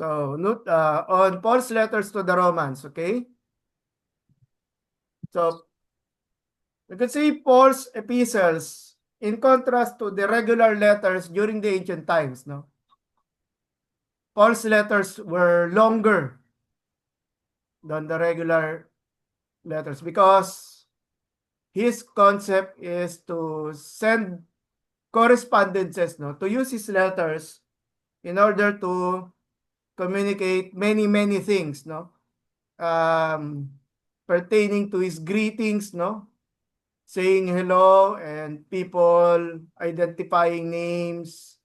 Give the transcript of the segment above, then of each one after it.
So note on Paul's letters to the Romans, okay? So you can see Paul's epistles in contrast to the regular letters during the ancient times, no? Paul's letters were longer than the regular letters because his concept is to send correspondences, no, to use his letters in order to communicate many things, no, pertaining to his greetings, no, saying hello and people identifying names,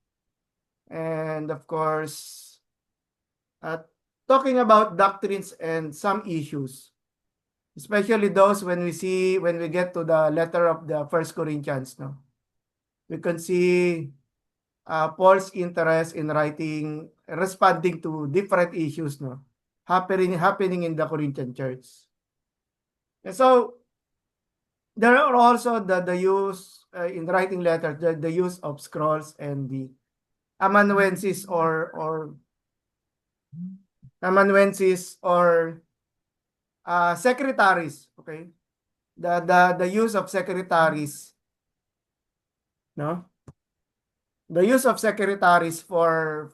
and of course uh, talking about doctrines and some issues, especially those when we get to the letter of the First Corinthians, no, we can see Paul's interest in responding to different issues, no, happening in the Corinthian church. And so there are also the use in writing letters, the use of scrolls and the amanuensis or secretaries, okay? The use of secretaries, no? The use of secretaries for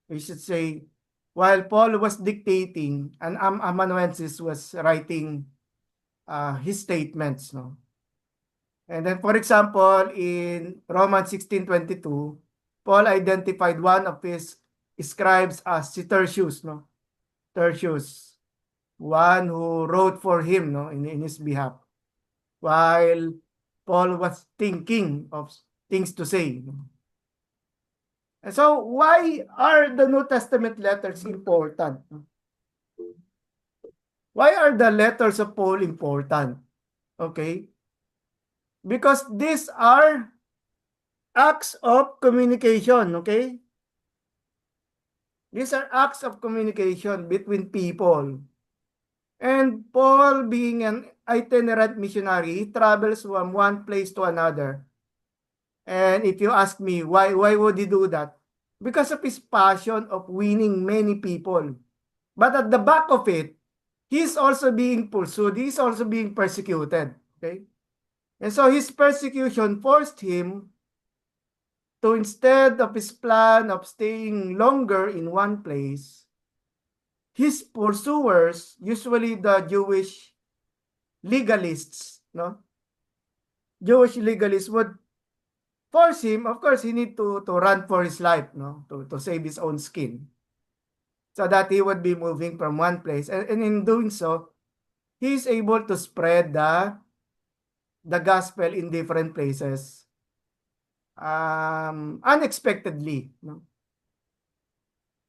we should say while Paul was dictating and amanuensis was writing his statements, no? And then for example in Romans 16:22, Paul identified one of his scribes as si Tertius, no? Tertius, one who wrote for him, no, in his behalf, while Paul was thinking of things to say. And so why are the New Testament letters important? Why are the letters of Paul important? Okay? Because these are acts of communication, okay? These are acts of communication between people. And Paul, being an itinerant missionary, he travels from one place to another. And if you ask me, why would he do that? Because of his passion of winning many people. But at the back of it, he's also being pursued. He's also being persecuted. Okay? And so his persecution forced him to, instead of his plan of staying longer in one place, his pursuers, usually the Jewish legalists, no? Jewish legalists would force him, of course, he need to run for his life, no? To save his own skin. So that he would be moving from one place. And in doing so, he is able to spread the gospel in different places unexpectedly, no?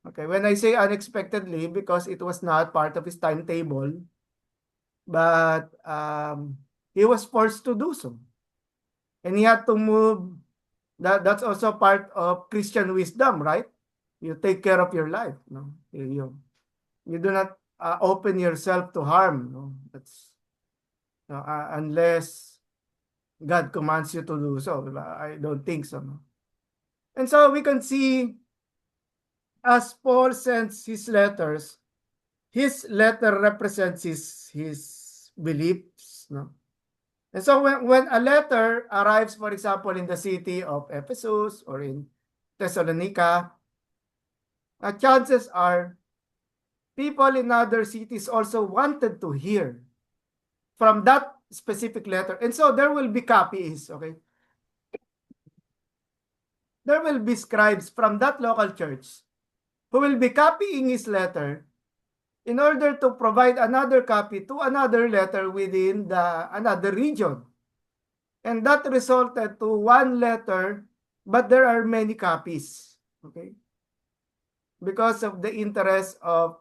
Okay, when I say unexpectedly, because it was not part of his timetable, but he was forced to do so. And he had to move. That's also part of Christian wisdom, right? You take care of your life, no? You do not open yourself to harm, no? That's unless God commands you to do so. I don't think so, no? And so we can see as Paul sends his letters, his letter represents his beliefs, no? And so when a letter arrives, for example, in the city of Ephesus or in Thessalonica, chances are people in other cities also wanted to hear from that specific letter. And so there will be copies, okay? There will be scribes from that local church who will be copying his letter in order to provide another copy to another letter within another region. And that resulted to one letter, but there are many copies, okay? Because of the interest of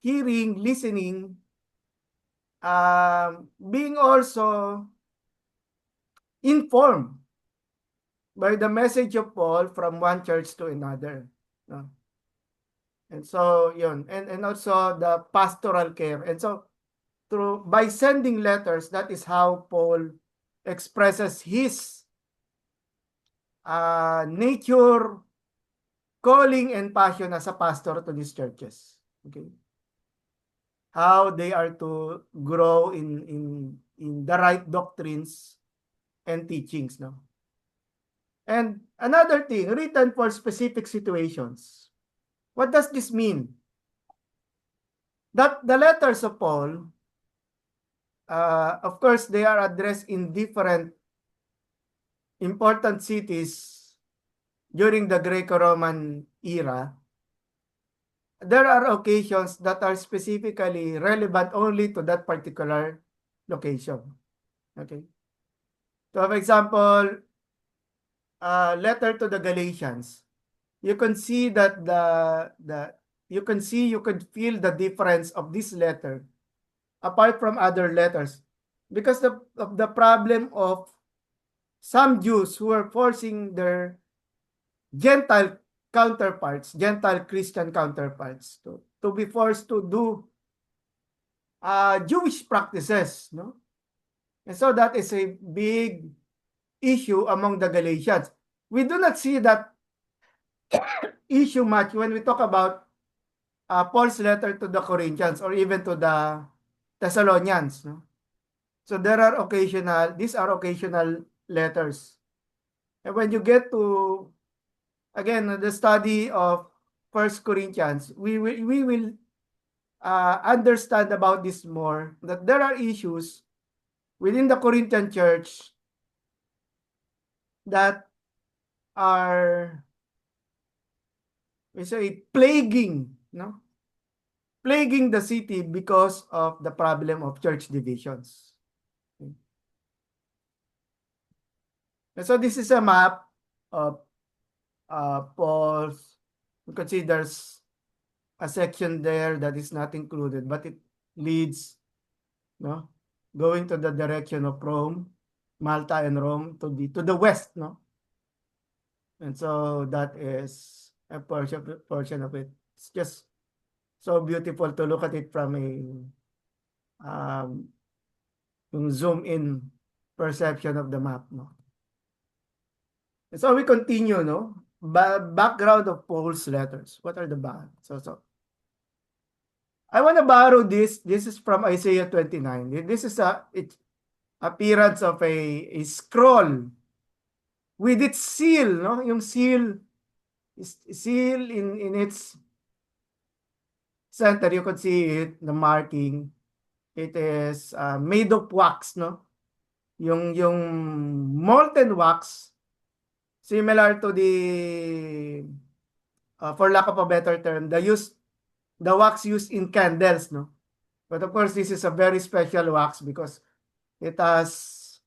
hearing, listening, being also informed by the message of Paul from one church to another, no? And so yun, and also the pastoral care. And so by sending letters, that is how Paul expresses his nature, calling, and passion as a pastor to these churches. Okay, how they are to grow in the right doctrines and teachings, no? And another thing, written for specific situations. What does this mean? That the letters of Paul, of course, they are addressed in different important cities during the Greco-Roman era. There are occasions that are specifically relevant only to that particular location. Okay. So, for example, letter to the Galatians, you can see that you can feel the difference of this letter apart from other letters because of the problem of some Jews who are forcing their Gentile counterparts, Gentile Christian counterparts to be forced to do Jewish practices, no? And so that is a big issue among the Galatians. We do not see that issue much when we talk about Paul's letter to the Corinthians or even to the Thessalonians, no? So these are occasional letters. And when you get to, again, the study of First Corinthians, we will understand about this more, that there are issues within the Corinthian church that are, we say, plaguing, no? Plaguing the city because of the problem of church divisions. Okay. And so this is a map of Paul's, considers a section there that is not included, but it leads, no, going to the direction of Rome, Malta and Rome to the west, no? And so that is a portion of it. It's just so beautiful to look at it from a zoom in perception of the map, no? And so we continue, no? Background of Paul's letters. What are the back? So I want to borrow this. This is from Isaiah 29. This is its appearance of a scroll with its seal, no? Yung seal in its center, you could see it, the marking. It is made of wax, no? Yung molten wax, similar to the, for lack of a better term, the wax used in candles, no? But of course, this is a very special wax because it has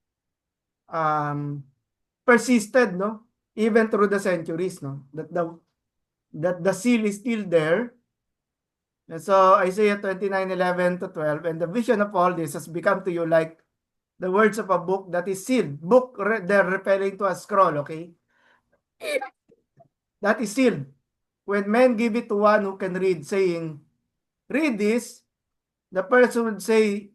persisted, no? Even through the centuries, no? That the seal is still there. And so Isaiah 29:11-12, and the vision of all this has become to you like the words of a book that is sealed. Book, they're referring to a scroll, okay? That is sealed. When men give it to one who can read, saying, read this, the person would say,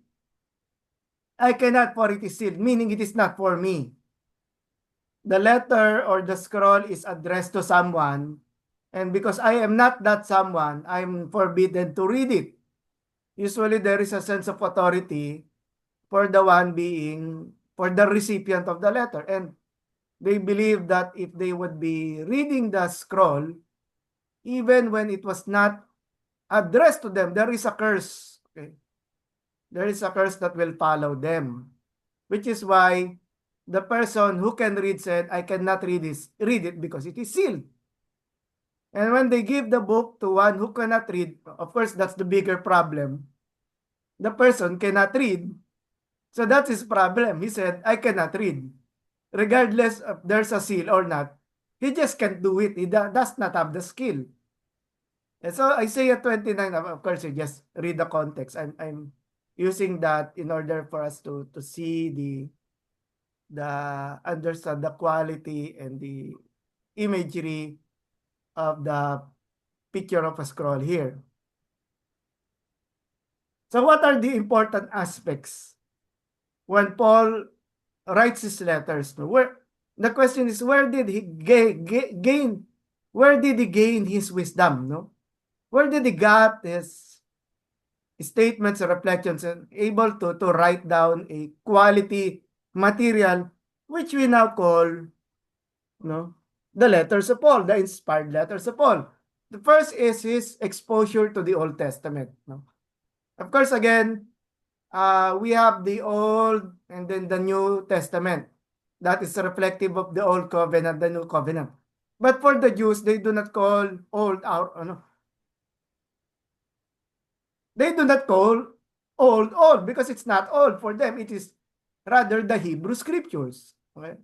I cannot, for it is sealed, meaning it is not for me. The letter or the scroll is addressed to someone, and because I am not that someone, I'm forbidden to read it. Usually there is a sense of authority for the recipient of the letter. And they believe that if they would be reading the scroll, even when it was not addressed to them, there is a curse. Okay? There is a curse that will follow them. Which is why the person who can read said, I cannot read it because it is sealed. And when they give the book to one who cannot read, of course, that's the bigger problem. The person cannot read. So that's his problem. He said, I cannot read. Regardless if there's a seal or not, he just can't do it. He does not have the skill. And so Isaiah 29, of course, you just read the context. I'm using that in order for us to see understand the quality and the imagery of the picture of a scroll here. So what are the important aspects when Paul writes his letters? the question is, where did he gain? Where did he gain his wisdom? No, where did he got his statements or reflections and able to write down a quality material, which we now call, no, the letters of Paul, the inspired letters of Paul. The first is his exposure to the Old Testament. No, of course, again, we have the Old and then the New Testament. That is reflective of the Old Covenant, the New Covenant. But for the Jews, they do not call old out, they do not call old because it's not old for them. It is rather the Hebrew scriptures. Okay?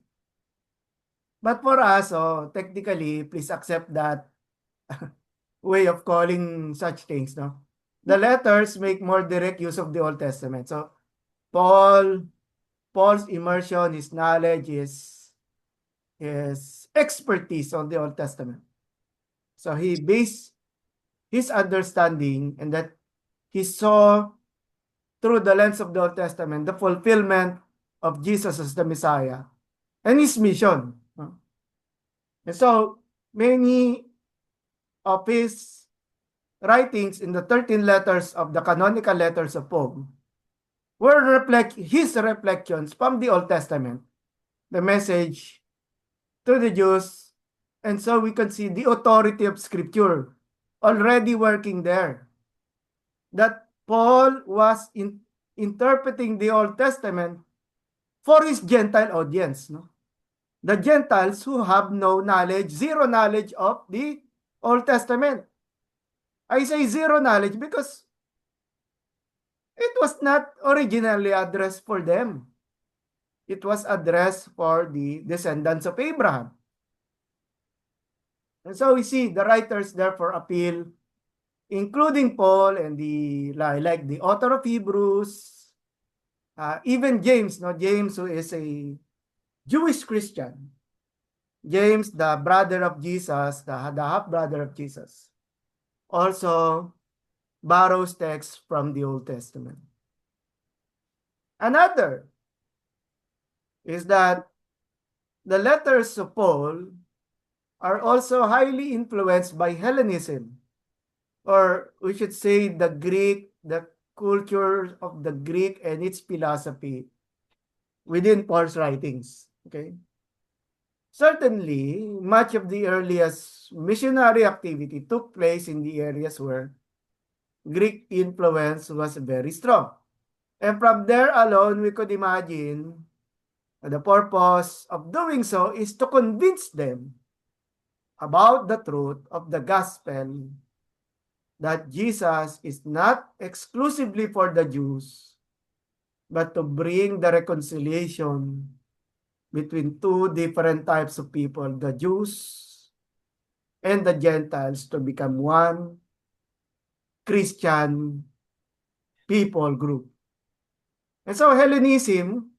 But for us, technically, please accept that way of calling such things. No, the letters make more direct use of the Old Testament. So Paul's immersion, his knowledge, his expertise on the Old Testament. So he based his understanding and that he saw through the lens of the Old Testament the fulfillment of Jesus as the Messiah and his mission. And so many of his writings in the 13 letters of the canonical letters of Paul were his reflections from the Old Testament, the message to the Jews, and so we can see the authority of Scripture already working there. That Paul was interpreting the Old Testament for his Gentile audience, no? The Gentiles who have no knowledge, zero knowledge of the Old Testament. I say zero knowledge because it was not originally addressed for them. It was addressed for the descendants of Abraham. And so we see the writers therefore appeal, including Paul and like the author of Hebrews, even James, no, James who is a Jewish Christian, James, the brother of Jesus, the half brother of Jesus, also borrows texts from the Old Testament. Another is that the letters of Paul are also highly influenced by Hellenism, or we should say the culture of the Greek and its philosophy within Paul's writings. Okay. Certainly, much of the earliest missionary activity took place in the areas where Greek influence was very strong. And from there alone, we could imagine the purpose of doing so is to convince them about the truth of the gospel that Jesus is not exclusively for the Jews, but to bring the reconciliation between two different types of people, the Jews and the Gentiles, to become one Christian people group. And so Hellenism,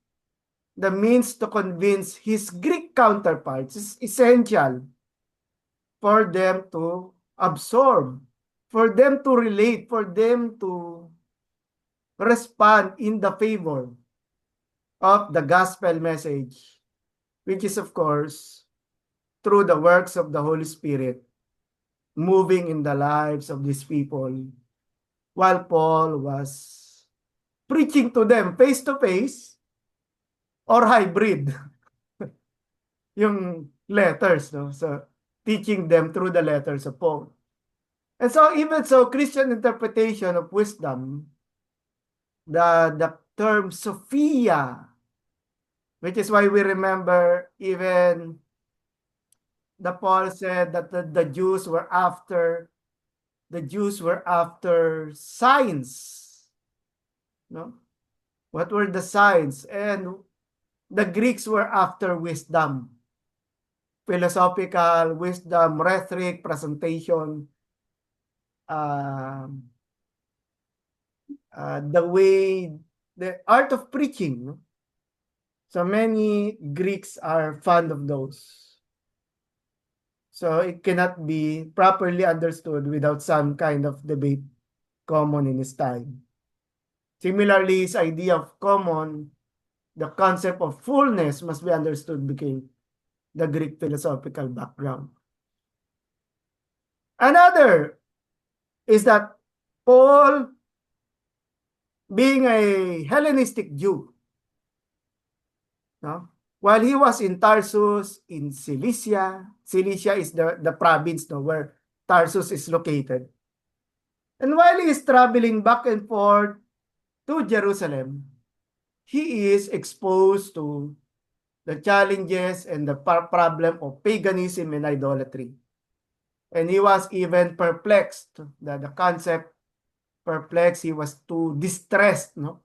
the means to convince his Greek counterparts, is essential for them to absorb, for them to relate, for them to respond in the favor of the gospel message, which is, of course, through the works of the Holy Spirit moving in the lives of these people while Paul was preaching to them face to face or hybrid yung letters, no? So teaching them through the letters of Paul. And so even so, Christian interpretation of wisdom, the term Sophia, which is why we remember even the Paul said that the Jews were after signs, no? What were the signs? And the Greeks were after wisdom, philosophical wisdom, rhetoric, presentation, the art of preaching, no? So many Greeks are fond of those. So it cannot be properly understood without some kind of debate common in his time. Similarly, his idea of common, the concept of fullness must be understood the Greek philosophical background. Another is that Paul, being a Hellenistic Jew, no? While he was in Tarsus, in Cilicia, Cilicia is the province, no, where Tarsus is located. And while he is traveling back and forth to Jerusalem, he is exposed to the challenges and the problem of paganism and idolatry. And he was even perplexed. The concept perplexed, he was too distressed, no?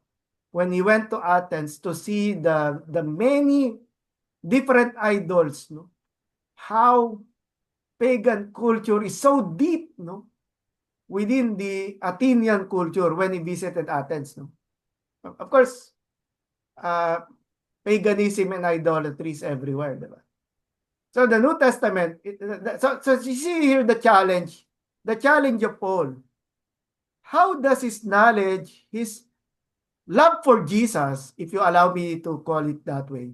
When he went to Athens to see the many different idols, no? How pagan culture is so deep, no? Within the Athenian culture when he visited Athens, no? Of course, paganism and idolatry is everywhere, diba? So the New Testament, so you see here the challenge of Paul. How does his knowledge, his love for Jesus, if you allow me to call it that way,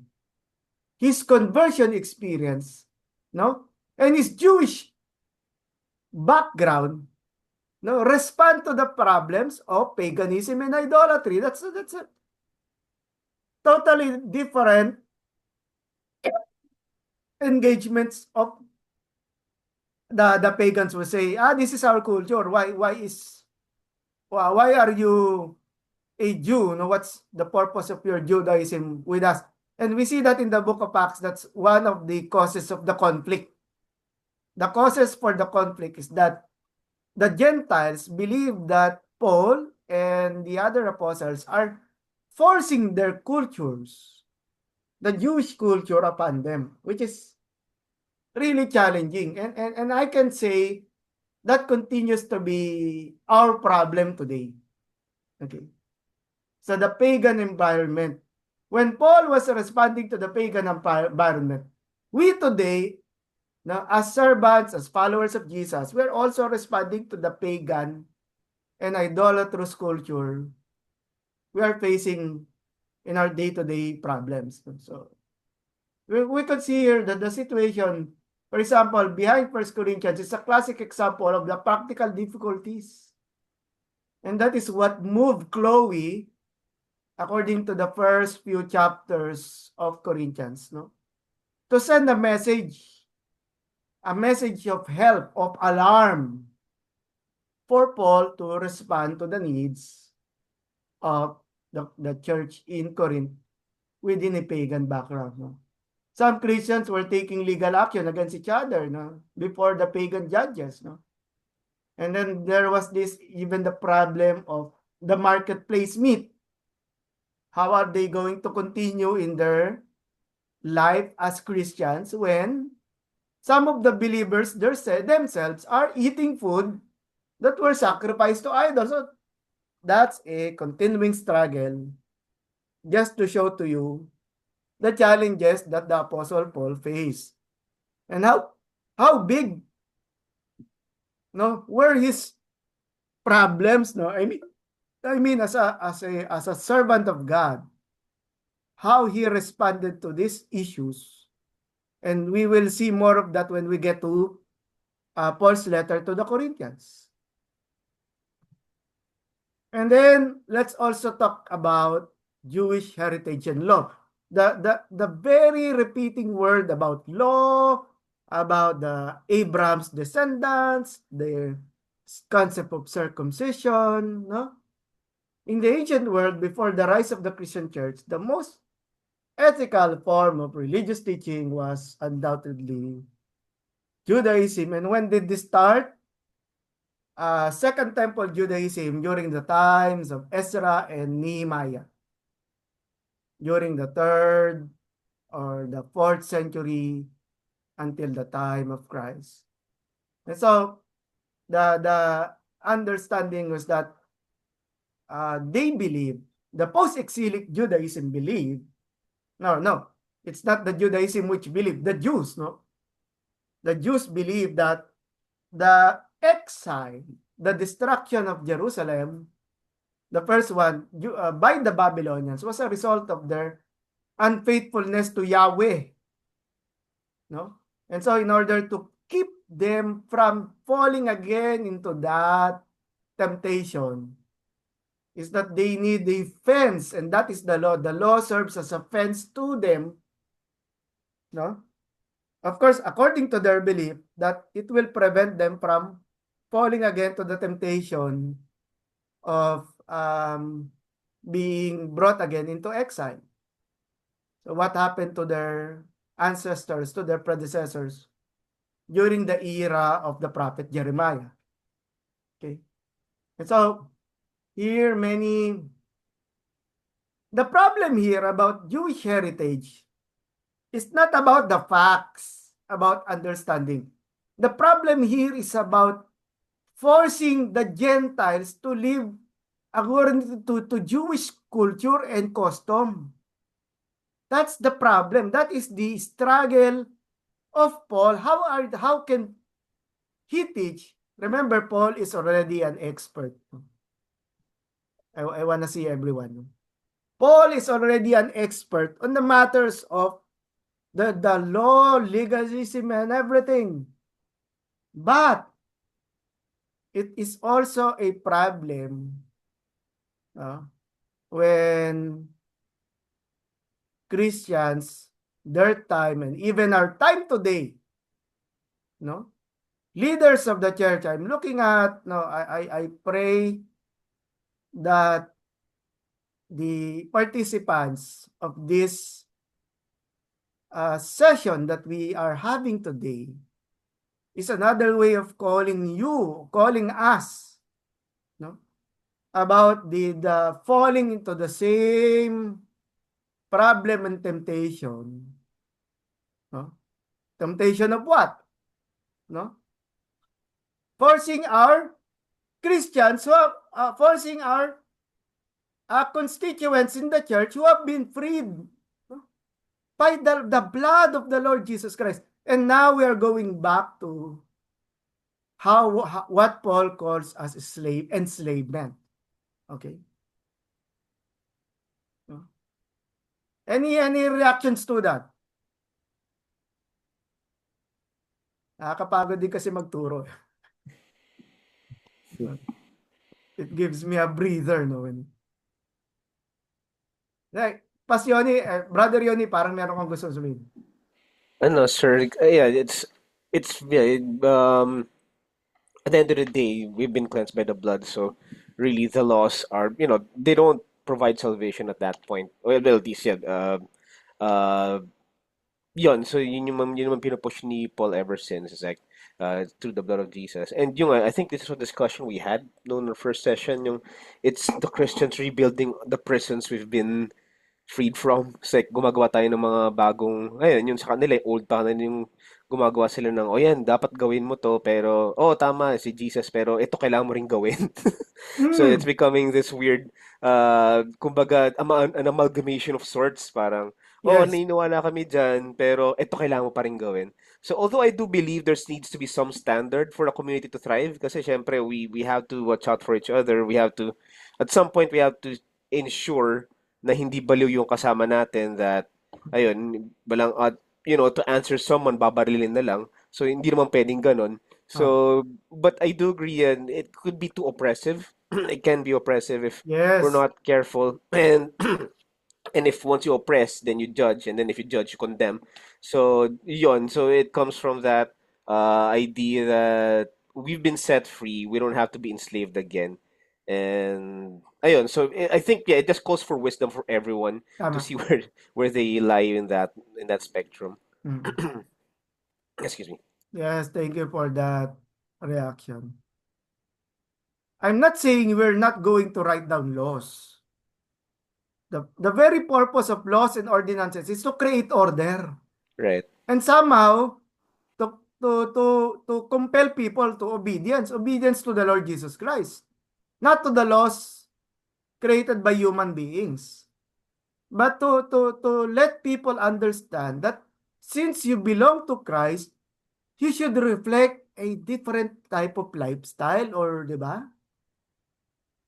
his conversion experience, no, and his Jewish background, no, respond to the problems of paganism and idolatry? That's a totally different engagements of the pagans will say, this is our culture. Why are you a Jew? No, what's the purpose of your Judaism with us? And we see that in the book of Acts, that's one of the causes of the conflict. The causes for the conflict is that the Gentiles believe that Paul and the other apostles are forcing their cultures, the Jewish culture, upon them, which is really challenging. And I can say that continues to be our problem today. Okay. So the pagan environment. When Paul was responding to the pagan environment, we today, now, as servants, as followers of Jesus, we're also responding to the pagan and idolatrous culture we are facing in our day-to-day problems. So we could see here that the situation, for example, behind 1 Corinthians is a classic example of the practical difficulties. And that is what moved Chloe, according to the first few chapters of Corinthians, no, to send a message of help, of alarm, for Paul to respond to the needs of the church in Corinth within a pagan background. No? Some Christians were taking legal action against each other, no, before the pagan judges. No? And then there was even the problem of the marketplace meat. How are they going to continue in their life as Christians when some of the believers themselves are eating food that were sacrificed to idols? So that's a continuing struggle, just to show to you the challenges that the Apostle Paul faced. And how big, no, were his problems, no? I mean as a servant of God, how he responded to these issues. And we will see more of that when we get to Paul's letter to the Corinthians. And then let's also talk about Jewish heritage and law. The very repeating word about law, about the Abraham's descendants, the concept of circumcision, no? In the ancient world, before the rise of the Christian church, the most ethical form of religious teaching was undoubtedly Judaism. And when did this start? Second Temple Judaism during the times of Ezra and Nehemiah. During the 3rd or the 4th century until the time of Christ. And so the understanding was that they believe, the post-exilic Judaism believed, no, it's not the Judaism which believed, the Jews, no? The Jews believed that the exile, the destruction of Jerusalem, the first one, by the Babylonians, was a result of their unfaithfulness to Yahweh. no? And so in order to keep them from falling again into that temptation, is that they need a fence, and that is the law. The law serves as a fence to them, no? Of course, according to their belief, that it will prevent them from falling again to the temptation of being brought again into exile. So what happened to their ancestors, to their predecessors during the era of the prophet Jeremiah? Okay. And so here the problem here about Jewish heritage is not about the facts, about understanding. The problem here is about forcing the Gentiles to live according to Jewish culture and custom. That's the problem. That is the struggle of Paul. How can he teach? Remember, Paul is already an expert. I want to see everyone. Paul is already an expert on the matters of the law, legalism, and everything. But it is also a problem when Christians, their time, and even our time today, no, leaders of the church, I'm looking at, no, I pray that the participants of this session that we are having today is another way of calling us, no, about the falling into the same problem and temptation. No? Temptation of what? No? Forcing our Christians, forcing our constituents in the church who have been freed, no, by the blood of the Lord Jesus Christ. And now we are going back to what Paul calls as enslavement. Okay? No? Any reactions to that? Nakakapagod din kasi magturo. It gives me a breather, no? Like, Yoni, Brother Yoni, parang meron kang gusto sabihin. Ano, sir, yeah, yeah, at the end of the day, we've been cleansed by the blood, so really the laws are, they don't provide salvation at that point. Well, at least, yeah, uh, yun, so yun yung pinupush ni Paul ever since, is like, through the blood of Jesus. And yung, I think this is a discussion we had noon in the first session, yung, it's the Christians rebuilding the prisons we've been freed from. It's like gumagawa tayo ng mga bagong, ayun, yung sa kanila, old pa na yung gumagawa sila ng, oh yan, dapat gawin mo to, pero, oh, tama, si Jesus, pero ito kailangan mo ring gawin. So it's Mm, becoming this weird, kumbaga, an amalgamation of sorts, parang, oh, yes. naniniwala kami dyan, pero ito kailangan mo pa rin gawin. So although I do believe there needs to be some standard for a community to thrive, kasi syempre we have to watch out for each other, we have to, at some point, we have to ensure na hindi baliw yung kasama natin, that, ayun, balang, to answer someone, babarilin na lang. So, hindi naman pwedeng ganon. Ah, So, but I do agree, and it could be too oppressive. It can be oppressive if we're yes. not careful. And and if once you oppress, then you judge, and then if you judge, you condemn. So, yon. So it comes from that idea that we've been set free. We don't have to be enslaved again. And ayun, so I think, yeah, it just calls for wisdom for everyone to Tama. see where they lie in that spectrum. Mm. Excuse me. Yes, thank you for that reaction. I'm not saying we're not going to write down laws. The very purpose of laws and ordinances is to create order. Right. And somehow, to compel people to obedience to the Lord Jesus Christ, not to the laws created by human beings, but to let people understand that since you belong to Christ, you should reflect a different type of lifestyle, or, di ba?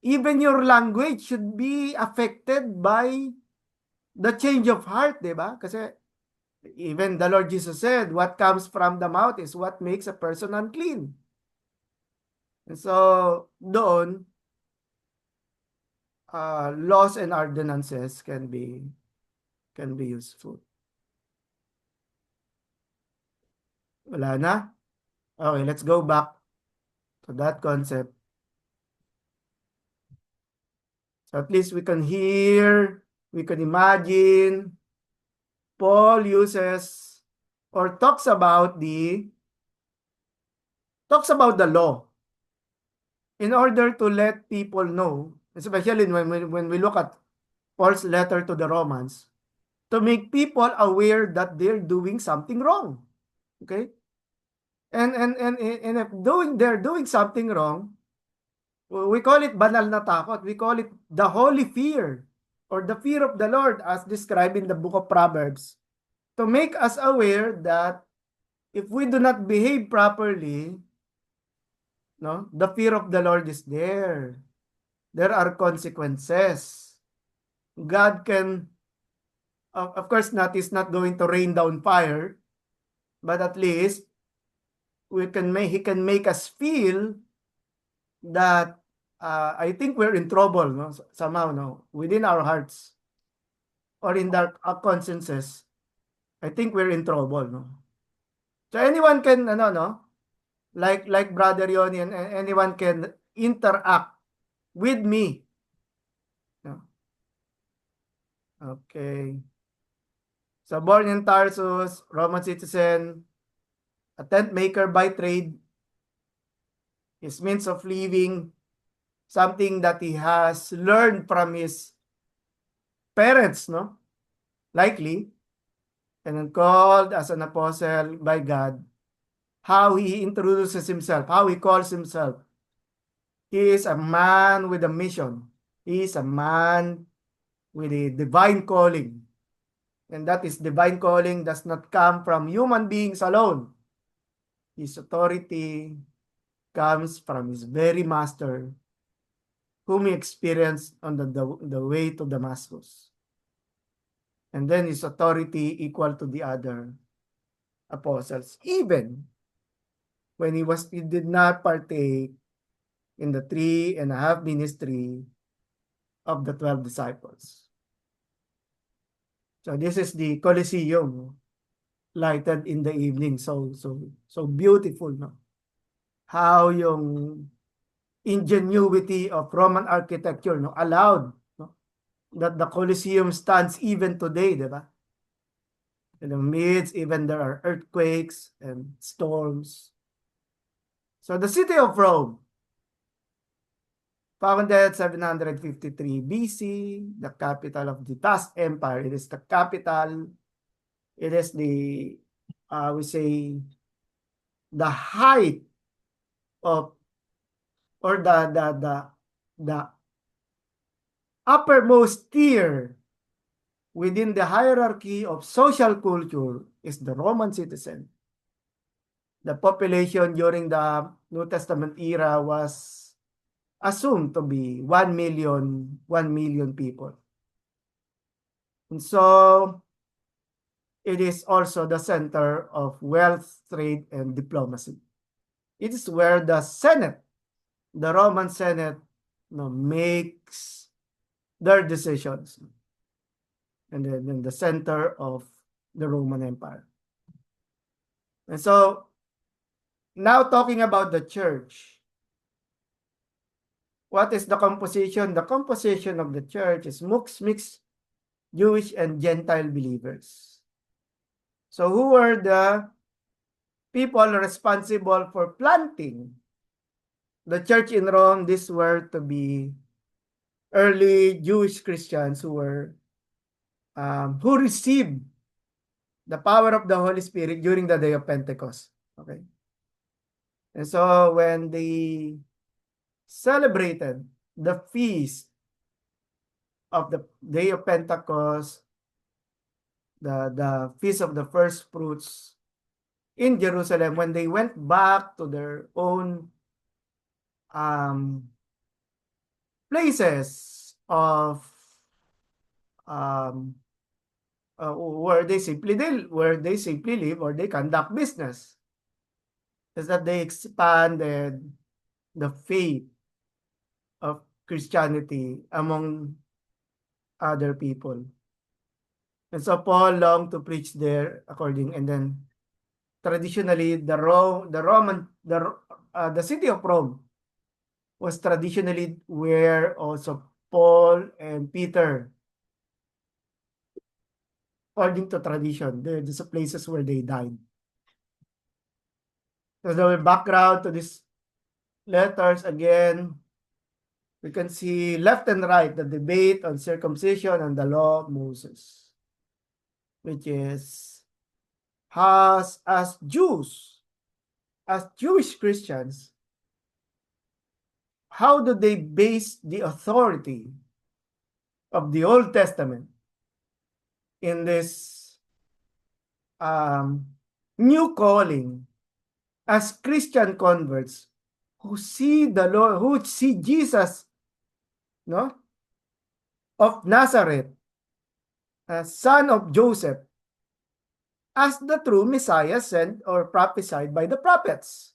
Even your language should be affected by the change of heart, di ba? Kasi Even the Lord Jesus said, what comes from the mouth is what makes a person unclean. And so, doon, laws and ordinances can be useful. Wala na? Okay, let's go back to that concept. So at least we can hear, we can imagine, Paul uses or talks about the law in order to let people know, especially when we look at Paul's letter to the Romans, to make people aware that they're doing something wrong. Okay? And if they're doing something wrong, we call it banal na takot. We call it the holy fear or the fear of the Lord as described in the book of Proverbs, to make us aware that if we do not behave properly, no, the fear of the Lord is there. There are consequences. God can, of course, is not going to rain down fire, but at least he can make us feel that I think we're in trouble, no, somehow, no, within our hearts or in our consciences. I think we're in trouble, no. So anyone can, no, like Brother Yoni, and anyone can interact with me. No? Okay. So born in Tarsus, Roman citizen, a tent maker by trade, his means of living, something that he has learned from his parents, no? Likely, and then called as an apostle by God. How he introduces himself, how he calls himself. He is a man with a mission. He is a man with a divine calling. And that is divine calling does not come from human beings alone. His authority comes from his very master, whom he experienced on the way to Damascus. And then his authority equal to the other apostles, even when he did not partake in the 3.5 ministry of the 12 disciples. So this is the Colosseum lighted in the evening. So beautiful, no? How yung ingenuity of Roman architecture, no, allowed, no, that the Colosseum stands even today, di ba? In the midst, even there are earthquakes and storms. So the city of Rome, founded 753 BC, the capital of the past empire. It is the capital. It is the, we say, the height of, or the uppermost tier within the hierarchy of social culture is the Roman citizen. The population during the New Testament era was assumed to be 1 million people. And so it is also the center of wealth, trade, and diplomacy. It is where the Senate, the Roman Senate, makes their decisions. And then in the center of the Roman Empire. And so, now talking about the church, what is the composition? The composition of the church is mixed Jewish and Gentile believers. So who were the people responsible for planting the church in Rome? These were to be early Jewish Christians who received the power of the Holy Spirit during the day of Pentecost. Okay. And so when they celebrated the feast of the day of Pentecost, the feast of the first fruits in Jerusalem, when they went back to their own places of where they simply live or they conduct business. Is that they expanded the faith of Christianity among other people. And so Paul longed to preach there according, and then traditionally the city of Rome was traditionally where also Paul and Peter, according to tradition, they're just the places where they died. So the background to these letters again, we can see left and right the debate on circumcision and the law of Moses, which is as Jews, as Jewish Christians, how do they base the authority of the Old Testament in this new calling as Christian converts who see the Lord, who see Jesus, no, of Nazareth, son of Joseph, as the true Messiah sent or prophesied by the prophets.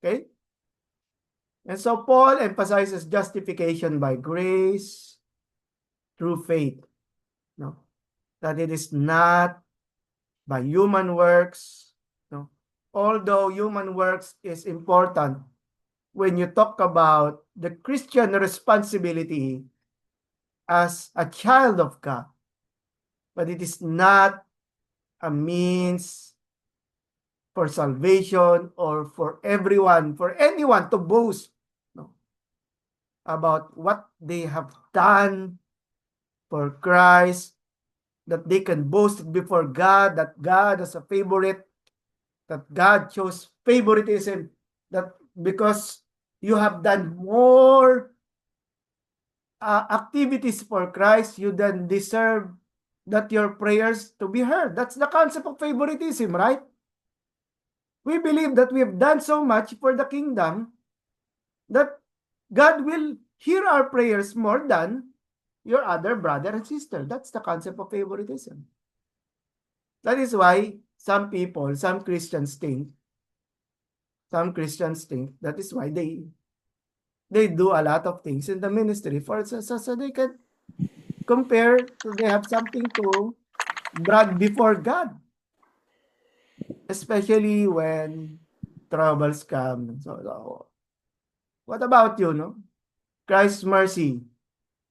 Okay? And so Paul emphasizes justification by grace through faith. No? That it is not by human works. No? Although human works is important when you talk about the Christian responsibility as a child of God, but it is not a means for salvation or for anyone to boast, no, about what they have done for Christ, that they can boast before God, that God is a favorite, that God chose favoritism, that because you have done more activities for Christ, you then deserve that your prayers to be heard. That's the concept of favoritism, right? We believe that we have done so much for the kingdom that God will hear our prayers more than your other brother and sister. That's the concept of favoritism. That is why some Christians think that is why they do a lot of things in the ministry so they can compare, so they have something to brag before God, especially when troubles come. So what about you, no? Christ's mercy,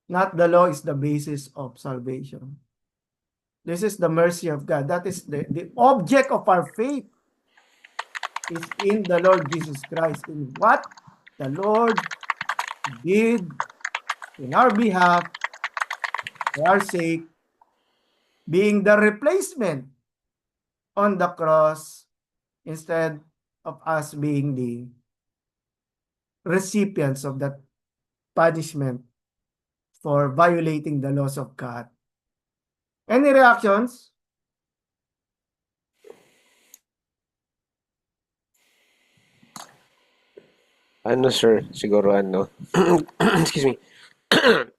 not the law, is the basis of salvation. This is the mercy of God. That is the object of our faith is in the Lord Jesus Christ, in what the Lord did in our behalf, for our sake, being the replacement on the cross instead of us being the recipients of that punishment for violating the laws of God. Any reactions? Ano sir, siguro ano, excuse me,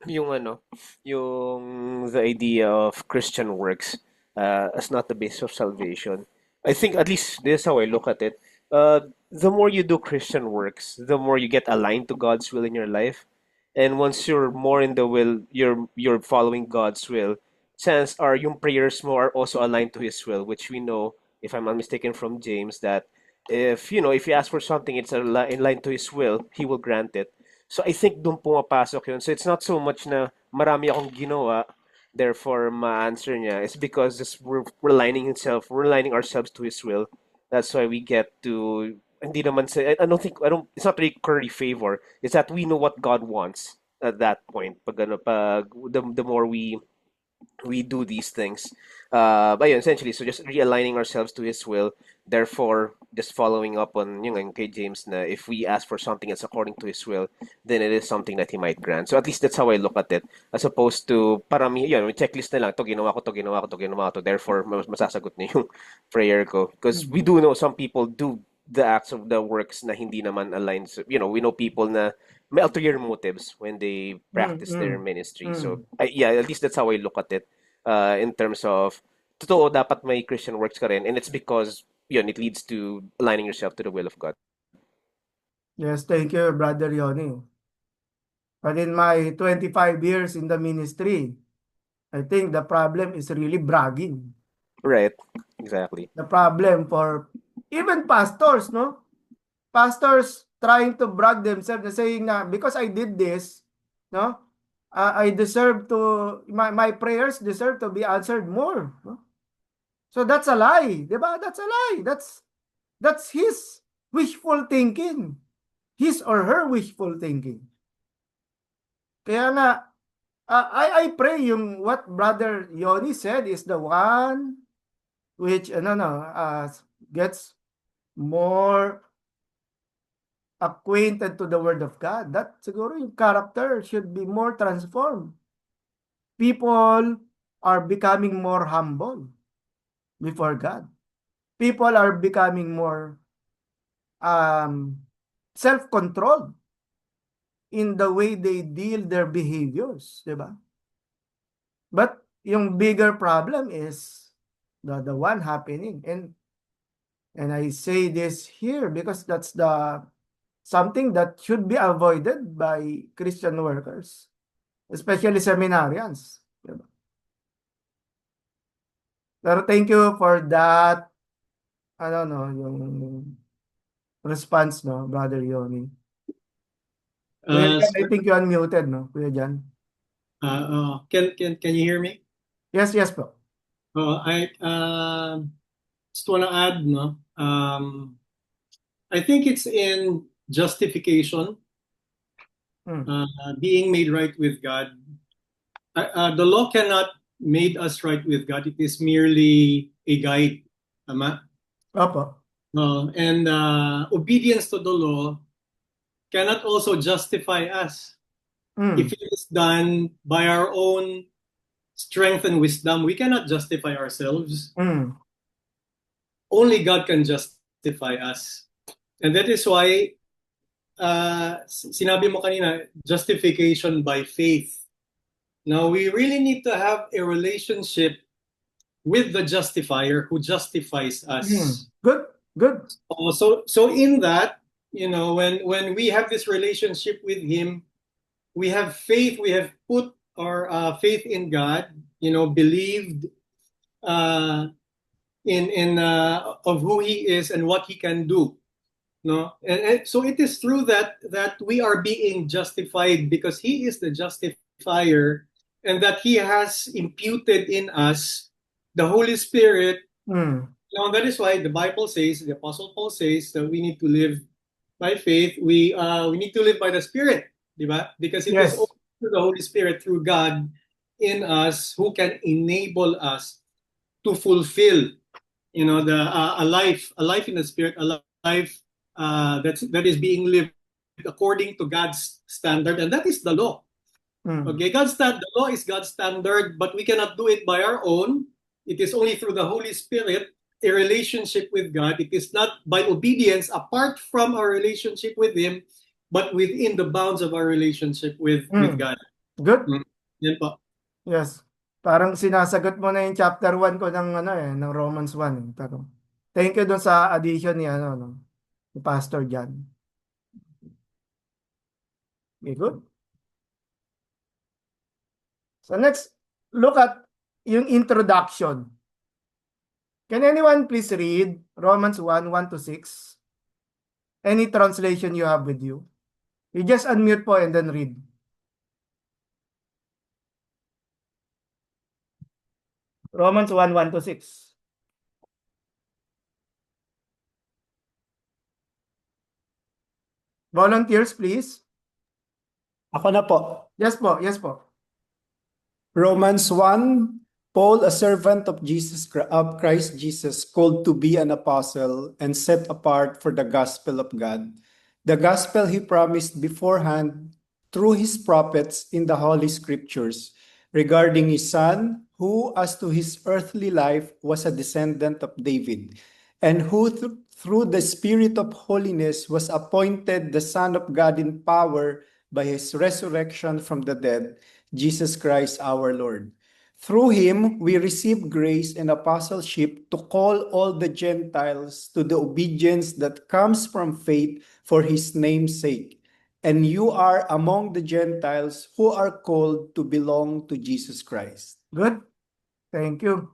yung ano, yung the idea of Christian works as not the basis of salvation. I think at least this is how I look at it. The more you do Christian works, the more you get aligned to God's will in your life. And once you're more in the will, you're following God's will. Chances are yung prayers mo are also aligned to His will, which we know, if I'm not mistaken, from James, that if you ask for something, it's in line to His will, He will grant it. So I think doon pumapasok yun. So it's not so much na marami akong ginawa, therefore ma-answer niya. It's because just we're aligning ourselves to His will. That's why we get to, hindi naman sa, it's not really curry favor. It's that we know what God wants at that point. The more we do these things. But yeah, essentially, so just realigning ourselves to His will. Therefore, just following up on yung kay James na if we ask for something that's according to His will, then it is something that He might grant. So at least that's how I look at it. As opposed to, parang yun, checklist na lang, to ginawa ko, to ginawa ko, to ginawa ko, to. Therefore, masasagot na yung prayer ko. Because we do know some people do the acts of the works na hindi naman aligned. So, we know people na may ulterior motives when they practice their ministry. So, yeah, at least that's how I look at it in terms of totoo, dapat may Christian works ka rin. And it's because, yun, it leads to aligning yourself to the will of God. Yes, thank you, Brother Yoni. But in my 25 years in the ministry, I think the problem is really bragging. Right. Exactly. The problem for even pastors, no? Pastors trying to brag themselves na saying na because I did this, no? I deserve to my prayers deserve to be answered more, no? So that's a lie, 'di ba? That's a lie. That's his wishful thinking. His or her wishful thinking. Kaya nga I pray yung what Brother Yoni said is the one which gets more acquainted to the Word of God. That siguro yung character should be more transformed. People are becoming more humble before God. People are becoming more um, self-controlled in the way they deal their behaviors, di ba? But yung bigger problem is the one happening, and I say this here because that's the something that should be avoided by Christian workers, especially seminarians. Diba? Pero thank you for that, ano no, yung response, no, Brother Yoni. Kuya Jan, I Sir, think you unmuted, no, Kuya Jan? can you hear me? Yes, yes po. I just want to add, no. I think it's in justification, being made right with God. The law cannot make us right with God. It is merely a guide, tama? Opo. And obedience to the law cannot also justify us. If it is done by our own strength and wisdom, we cannot justify ourselves. Only God can justify us. And that is why sinabi mo kanina, justification by faith. Now, we really need to have a relationship with the justifier who justifies us. Good. So in that, when we have this relationship with him, we have faith, we have put our faith in God, believed in of who he is and what he can do. No, and so it is through that we are being justified because he is the justifier, and that he has imputed in us the Holy Spirit. That is why the Bible says, the Apostle Paul says, that we need to live by faith. We need to live by the Spirit, diba? Because it is only through the Holy Spirit, through God in us, who can enable us to fulfill, a life in the Spirit, a life that is being lived according to God's standard, and that is the law. Okay, the law is God's standard, but we cannot do it by our own. It is only through the Holy Spirit, a relationship with God. It is not by obedience apart from our relationship with Him, but within the bounds of our relationship with God. Good. Yan po. Yes. Parang sinasagot mo na yung chapter 1 ko ng Romans 1. Pero thank you doon sa addition ni ni Pastor Jan. Okay, good. So let's look at yung introduction. Can anyone please read Romans 1:1 to 6? Any translation you have with you? You just unmute po and then read. Romans 1:1 to 6. Volunteers, please. Ako na po. Yes po, yes po. Romans 1, Paul, a servant of Christ Jesus, called to be an apostle and set apart for the gospel of God, the gospel he promised beforehand through his prophets in the Holy Scriptures, regarding his Son, who as to his earthly life was a descendant of David, and who through the Spirit of holiness was appointed the Son of God in power by his resurrection from the dead, Jesus Christ our Lord, Through him, we receive grace and apostleship to call all the Gentiles to the obedience that comes from faith for his name's sake. And you are among the Gentiles who are called to belong to Jesus Christ. Good. Thank you.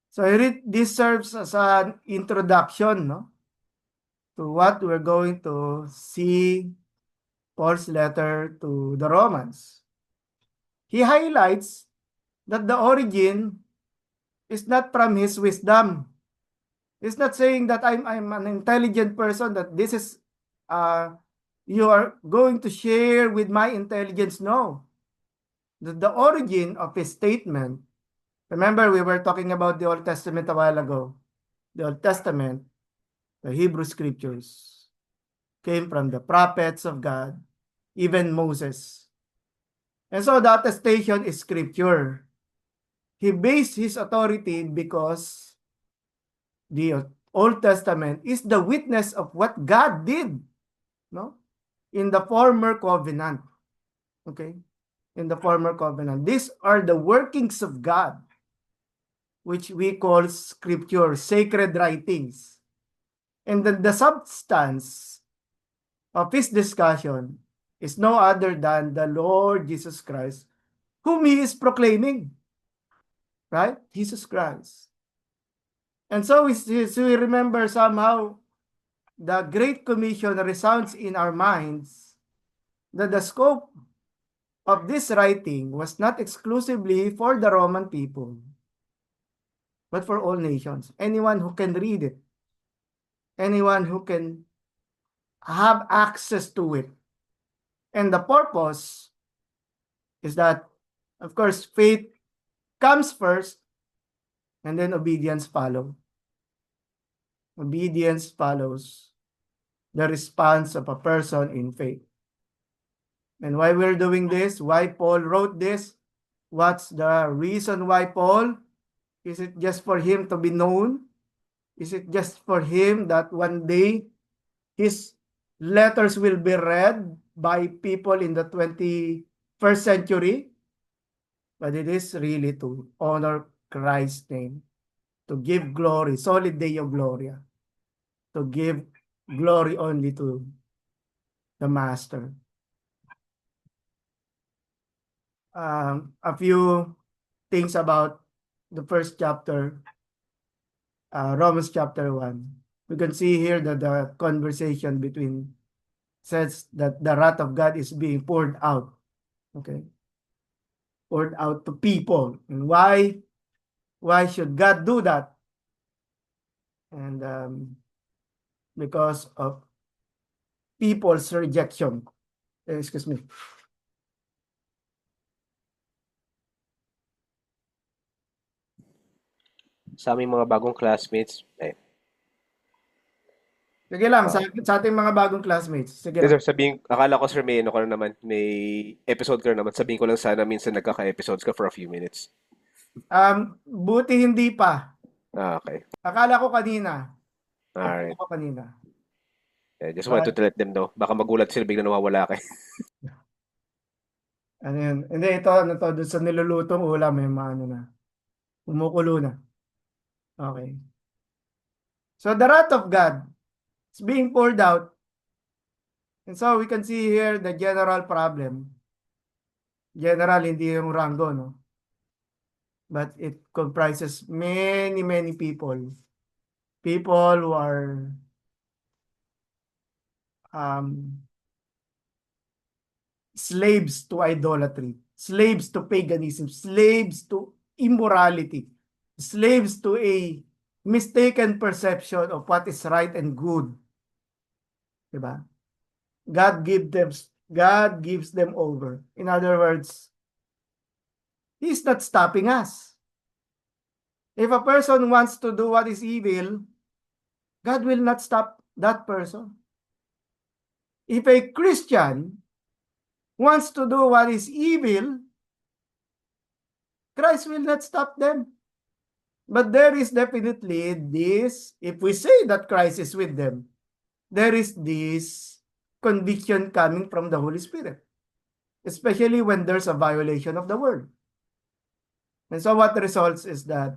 So this serves as an introduction, no, to what we're going to see Paul's letter to the Romans. He highlights that the origin is not from his wisdom. It's not saying that I'm an intelligent person, that this is you are going to share with my intelligence. No. The origin of his statement, remember we were talking about the Old Testament a while ago. The Old Testament, the Hebrew scriptures, came from the prophets of God, even Moses. And so the attestation is scripture. He based his authority because the Old Testament is the witness of what God did, no, in the former covenant. Okay, in the former covenant. These are the workings of God, which we call scripture, sacred writings. And then the substance of his discussion is no other than the Lord Jesus Christ, whom he is proclaiming. Right? Jesus Christ. And so we remember somehow the Great Commission resounds in our minds that the scope of this writing was not exclusively for the Roman people, but for all nations. Anyone who can read it, anyone who can have access to it. And the purpose is that, of course, faith comes first, and then obedience follows. Obedience follows the response of a person in faith. And why we're doing this, why Paul wrote this, what's the reason why Paul? Is it just for him to be known? Is it just for him that one day his letters will be read by people in the 21st century? But it is really to honor Christ's name, to give glory, solid Deo Gloria, to give glory only to the Master. A few things about the first chapter, Romans chapter 1. We can see here that the conversation between says that the wrath of God is being poured out. Okay. Poured out to people. And why? Why should God do that? And because of people's rejection. Excuse me. Sa aming mga bagong classmates, Sige lang, sa ating mga bagong classmates. Sige lang. sir, sabihin, akala ko sir may ano ka na naman, may episode ka na naman. Sabihin ko lang sana minsan nagkaka-episodes ka for a few minutes. Buti hindi pa. Okay. Akala ko kanina. Alright. Akala ko kanina. I just wanted to let them know. Baka magulat sila bigla nawawala ka. Ano yun? Hindi, ito, ano to, doon sa nilulutong ulam, may mga ano na. Kumukulo na. Okay. So the wrath of God is being poured out. And so we can see here the general problem. General, hindi yung rango, no? But it comprises many, many people. People who are slaves to idolatry, slaves to paganism, slaves to immorality, slaves to a mistaken perception of what is right and good. Diba? God gives them over. In other words, He's not stopping us. If a person wants to do what is evil, God will not stop that person. If a Christian wants to do what is evil, Christ will not stop them. But there is definitely this, if we say that Christ is with them, there is this conviction coming from the Holy Spirit, especially when there's a violation of the word. And so what results is that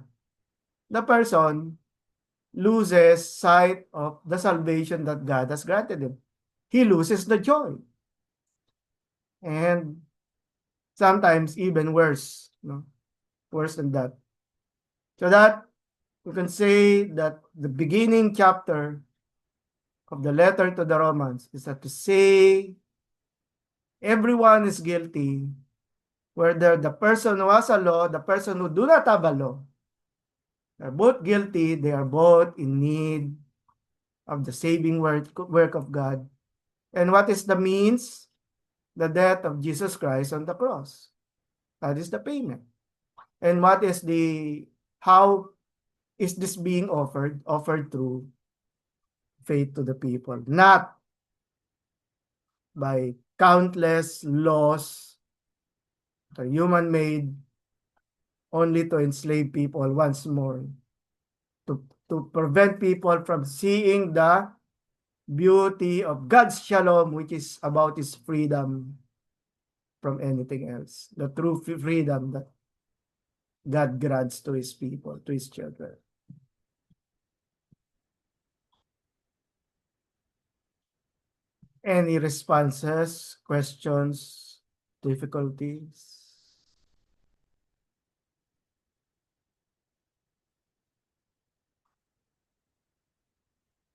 the person loses sight of the salvation that God has granted him. He loses the joy. And sometimes even worse, no? Worse than that. So that we can say that the beginning chapter of the letter to the Romans is that to say everyone is guilty, whether the person who has a law, the person who do not have a law, are both guilty, they are both in need of the saving work of God. And what is the means? The death of Jesus Christ on the cross. That is the payment. And what is how is this being offered? Offered through faith to the people, not by countless laws that are human-made only to enslave people once more, to prevent people from seeing the beauty of God's shalom, which is about his freedom from anything else, the true freedom that God grants to his people, to his children. Any responses, questions, difficulties?